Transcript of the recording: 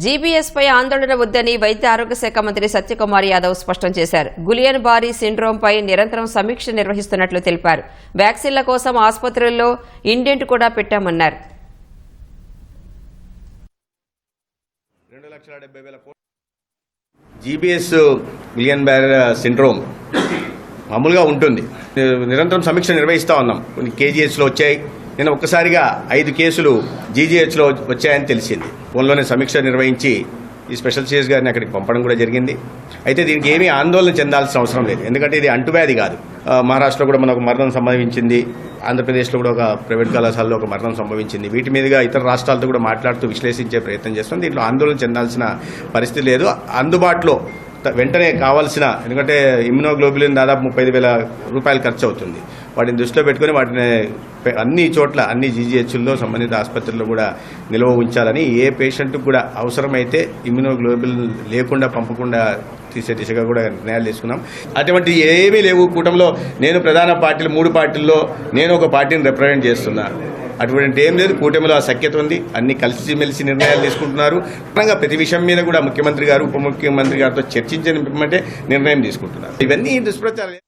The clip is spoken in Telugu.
జీబీఎస్ పై ఆందోళన వద్దని వైద్య ఆరోగ్య శాఖ మంత్రి సత్యకుమార్ యాదవ్ స్పష్టం చేశారు. గులియన్ బారీ సిండ్రోమ్ పై నిరంతరం సమీక్ష నిర్వహిస్తున్నట్లు తెలిపారు. వ్యాక్సిన్ల కోసం ఆసుపత్రుల్లో ఇండెంట్ కూడా పెట్టామన్నారు. జీబీఎస్ గులియన్ బారీ సిండ్రోమ్ మామూలుగా ఉంటుంది. నిరంతరం సమీక్ష నిర్వహిస్తూ ఉన్నాం. కొన్ని కేజీహెచ్లో వచ్చాయి. నేను ఒక్కసారిగా 5 కేసులు జీజీహెచ్లో వచ్చాయని తెలిసింది. ఫోన్లోనే సమీక్ష నిర్వహించి ఈ స్పెషల్ సిఎస్ గారిని అక్కడికి పంపడం కూడా జరిగింది. అయితే దీనికి ఏమీ ఆందోళన చెందాల్సిన అవసరం లేదు. ఎందుకంటే ఇది అంటువ్యాధి కాదు. మహారాష్ట్రలో కూడా మనకు మరణం సంభవించింది. ఆంధ్రప్రదేశ్లో కూడా ఒక ప్రైవేట్ కళాశాలలో ఒక మరణం సంభవించింది. వీటి మీదుగా ఇతర రాష్ట్రాలతో కూడా మాట్లాడుతూ విశ్లేషించే ప్రయత్నం చేస్తాం. దీంట్లో ఆందోళన చెందాల్సిన పరిస్థితి లేదు. అందుబాటులో వెంటనే కావాల్సిన, ఎందుకంటే ఇమ్యునోగ్లోబులిన్ దాదాపు 35,000 రూపాయలు ఖర్చు అవుతుంది. వాటిని దృష్టిలో పెట్టుకుని వాటిని అన్ని చోట్ల అన్ని జీజీహెచ్ల్లో సంబంధిత ఆసుపత్రుల్లో కూడా నిల్వ ఉంచాలని, ఏ పేషెంట్కి కూడా అవసరమైతే ఇమ్యునోగ్లోబులిన్ లేకుండా పంపకుండా తీసే దిశగా కూడా నిర్ణయాలు తీసుకున్నాం. అటువంటి ఏమీ లేవు. కూటమిలో నేను ప్రధాన పార్టీలు 3 పార్టీల్లో నేను ఒక పార్టీని రిప్రజెంట్ చేస్తున్నా. అటువంటి ఏం లేదు. కూటమిలో ఆ సఖ్యత ఉంది. అన్ని కలిసిమెలిసి నిర్ణయాలు తీసుకుంటున్నారు. ప్రతి విషయం మీద కూడా ముఖ్యమంత్రి గారు ఉప ముఖ్యమంత్రి గారితో చర్చించే నిర్ణయం తీసుకుంటున్నారు. ఇవన్నీ దుష్ప్రచారం.